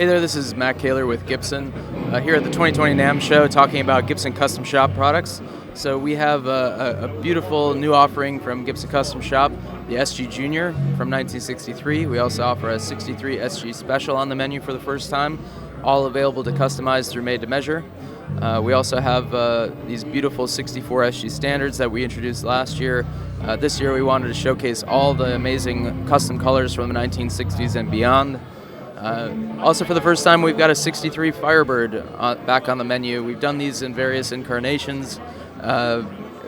Hey there, this is Matt Kaler with Gibson, here at the 2020 NAMM show talking about Gibson Custom Shop products. So we have a beautiful new offering from Gibson Custom Shop, the SG Junior from 1963. We also offer a 63 SG Special on the menu for the first time, all available to customize through made to measure. We also have these beautiful 64 SG standards that we introduced last year. This year we wanted to showcase all the amazing custom colors from the 1960s and beyond. Also for the first time we've got a 63 Firebird back on the menu. We've done these in various incarnations.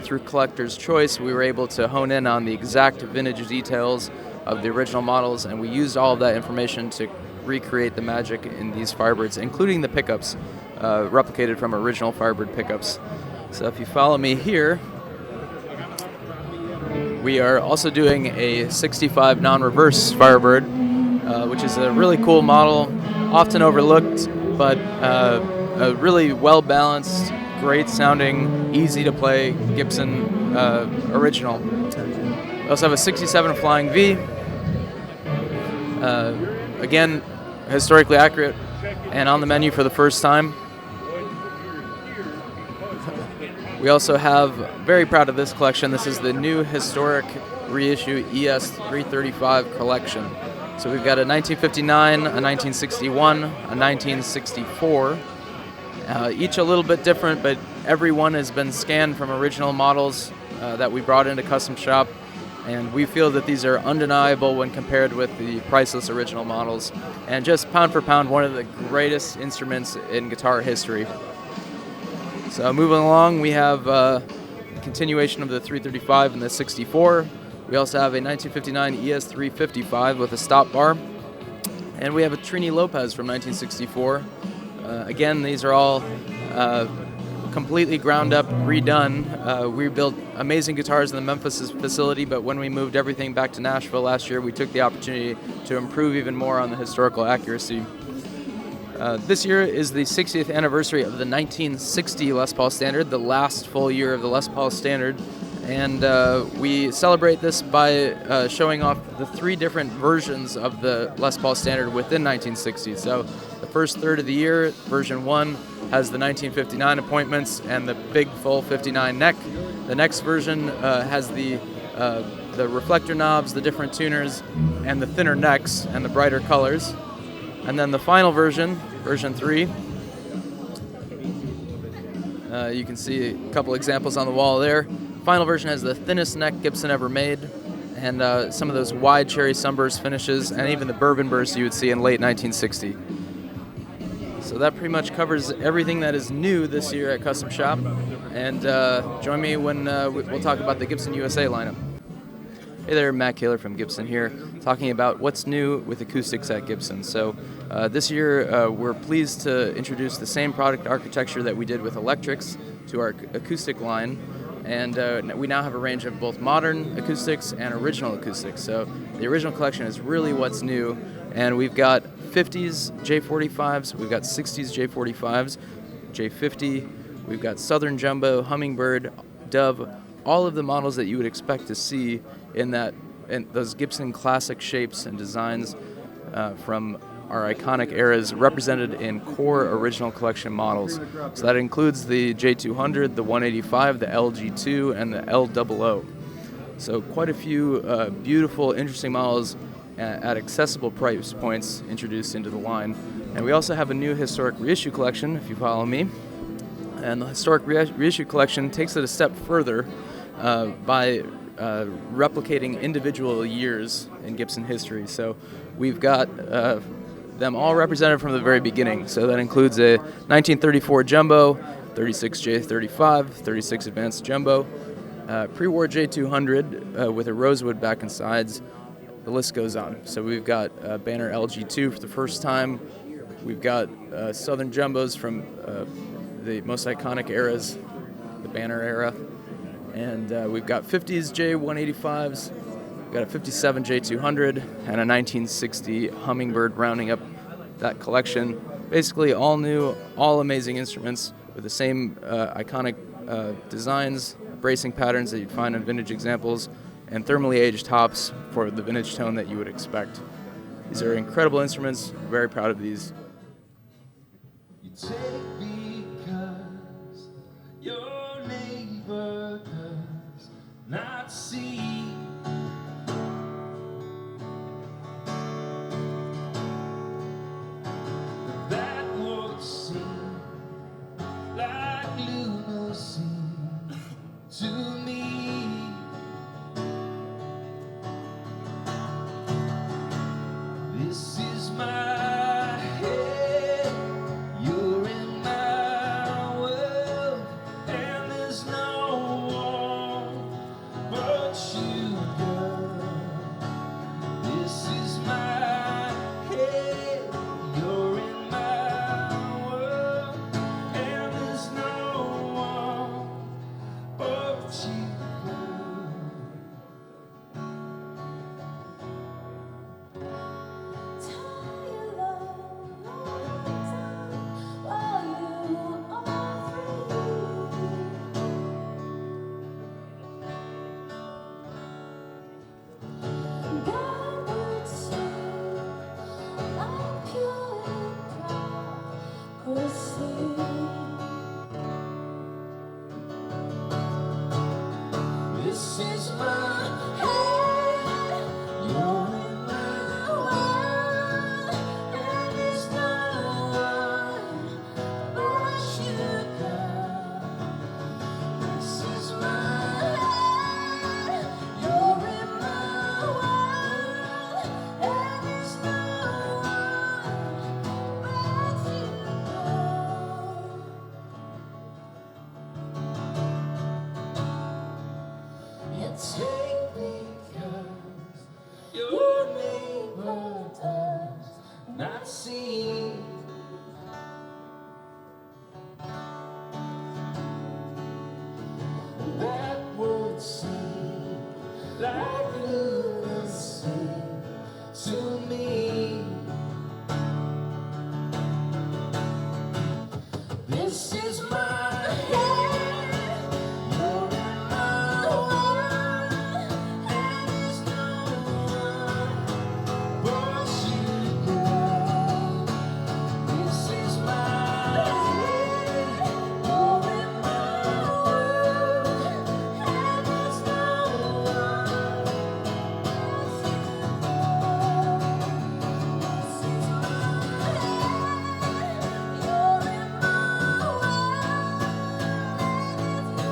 Through collector's choice we were able to hone in on the exact vintage details of the original models, and we used all of that information to recreate the magic in these Firebirds, including the pickups replicated from original Firebird pickups. So if you follow me here, we are also doing a 65 Non Reverse Firebird, which is a really cool model, often overlooked, but a really well-balanced, great sounding, easy to play Gibson original. We also have a 67 Flying V. Again, historically accurate and on the menu for the first time. We also have, very proud of this collection, this is the new historic reissue ES 335 collection. So we've got a 1959, a 1961, a 1964, each a little bit different, but every one has been scanned from original models that we brought into Custom Shop, and we feel that these are undeniable when compared with the priceless original models, and just pound for pound one of the greatest instruments in guitar history. So moving along, we have a continuation of the 335 and the 64. We also have a 1959 ES355 with a stop bar. And we have a Trini Lopez from 1964. Again, these are all completely ground up, redone. We built amazing guitars in the Memphis facility, but when we moved everything back to Nashville last year, we took the opportunity to improve even more on the historical accuracy. This year is the 60th anniversary of the 1960 Les Paul Standard, the last full year of the Les Paul Standard. And we celebrate this by showing off the three different versions of the Les Paul Standard within 1960. So the first third of the year, version 1, has the 1959 appointments and the big full 59 neck. The next version has the reflector knobs, the different tuners, and the thinner necks and the brighter colors. And then the final version, version 3, you can see a couple examples on the wall there. Final version has the thinnest neck Gibson ever made, and some of those wide cherry sunburst finishes, and even the bourbon burst you would see in late 1960. So that pretty much covers everything that is new this year at Custom Shop, and join me when we'll talk about the Gibson USA lineup. Hey there, Matt Kaler from Gibson here, talking about what's new with acoustics at Gibson. So this year we're pleased to introduce the same product architecture that we did with electrics to our acoustic line. And we now have a range of both modern acoustics and original acoustics. So the original collection is really what's new. And we've got 50s J45s, we've got 60s J45s, J50, we've got Southern Jumbo, Hummingbird, Dove, all of the models that you would expect to see in those Gibson classic shapes and designs from our iconic eras, represented in core original collection models. So that includes the J200, the 185, the LG2, and the LOO. So quite a few beautiful, interesting models at accessible price points introduced into the line. And we also have a new historic reissue collection, if you follow me. And the historic reissue collection takes it a step further by replicating individual years in Gibson history. So we've got them all represented from the very beginning. So that includes a 1934 Jumbo, 36 J35, 36 Advanced Jumbo, pre-war J200 with a rosewood back and sides. The list goes on. So we've got Banner LG2 for the first time. We've got Southern Jumbos from the most iconic eras, the Banner era. And we've got 50s J185s, we've got a 57 J200, and a 1960 Hummingbird rounding up that collection. Basically all new, all amazing instruments with the same iconic designs, bracing patterns that you'd find in vintage examples, and thermally aged tops for the vintage tone that you would expect. These are incredible instruments, very proud of these. take because your neighbor does not see. That would seem like lunacy to me. This is my head, you're in my world, and there's no one but you, girl. This is my head, you're in my world, and there's no one but you, girl. This is my head, you're in my world, and there's no one but you, girl. This is my head, you're in my world, and there's no one but you, girl. You take me 'cause your neighbor does not see. That would seem like lunacy to me. This is my head, you're in my world, and there's no one but you, girl. This is my head, you're in my world, and there's no one but you, girl.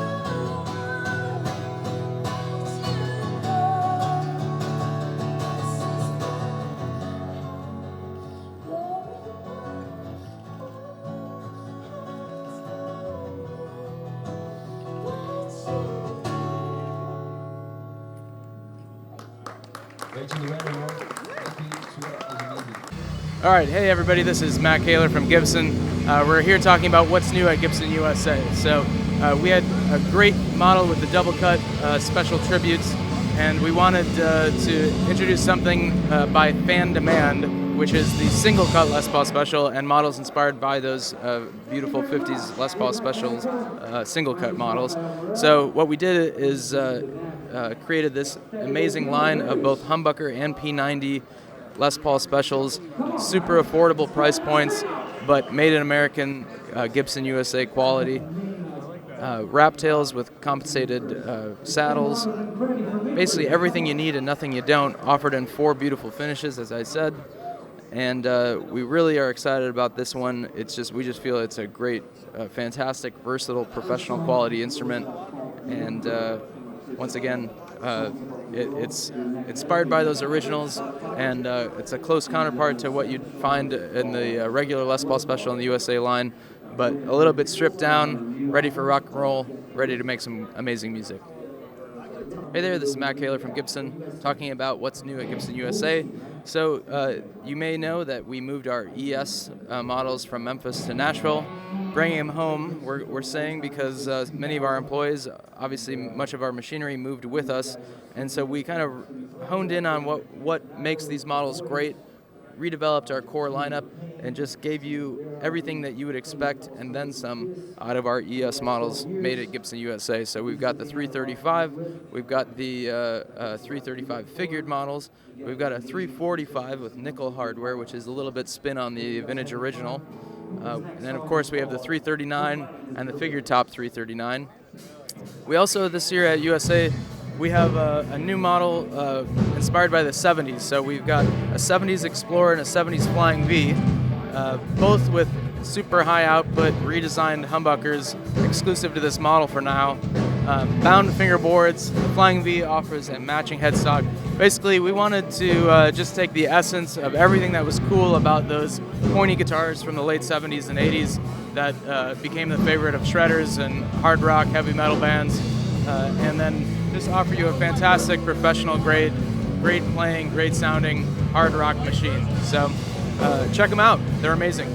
This is my head, you're in my world, and All right, hey everybody, this is Matt Kaler from Gibson. We're here talking about what's new at Gibson USA. So we had a great model with the double cut special tributes, and we wanted to introduce something by fan demand, which is the single cut Les Paul Special and models inspired by those beautiful 50s Les Paul Specials single cut models. So what we did is created this amazing line of both humbucker and P90 Les Paul Specials, super affordable price points, but made in American Gibson USA quality. Wrap tails with compensated saddles, basically everything you need and nothing you don't, offered in 4 beautiful finishes, as I said. And we really are excited about this one. We just feel it's a great, fantastic, versatile, professional quality instrument. And once again, it's inspired by those originals, and it's a close counterpart to what you'd find in the regular Les Paul Special in the USA line, but a little bit stripped down, ready for rock and roll, ready to make some amazing music. Hey there, this is Matt Kaler from Gibson, talking about what's new at Gibson USA. So you may know that we moved our ES models from Memphis to Nashville, bringing them home, we're saying, because many of our employees, obviously much of our machinery moved with us, and so we kind of honed in on what makes these models great, redeveloped our core lineup, and just gave you everything that you would expect and then some out of our ES models made at Gibson USA. So we've got the 335, we've got the 335 figured models, we've got a 345 with nickel hardware, which is a little bit spin on the vintage original. And then, of course, we have the 339 and the figure top 339. We also, this year at USA, we have a new model inspired by the 70s. So we've got a 70s Explorer and a 70s Flying V, both with super high output redesigned humbuckers exclusive to this model for now. Bound fingerboards. The Flying V offers a matching headstock. Basically, we wanted to just take the essence of everything that was cool about those pointy guitars from the late 70s and 80s that became the favorite of shredders and hard rock, heavy metal bands, and then just offer you a fantastic professional grade, great playing, great sounding hard rock machine. So check them out. They're amazing.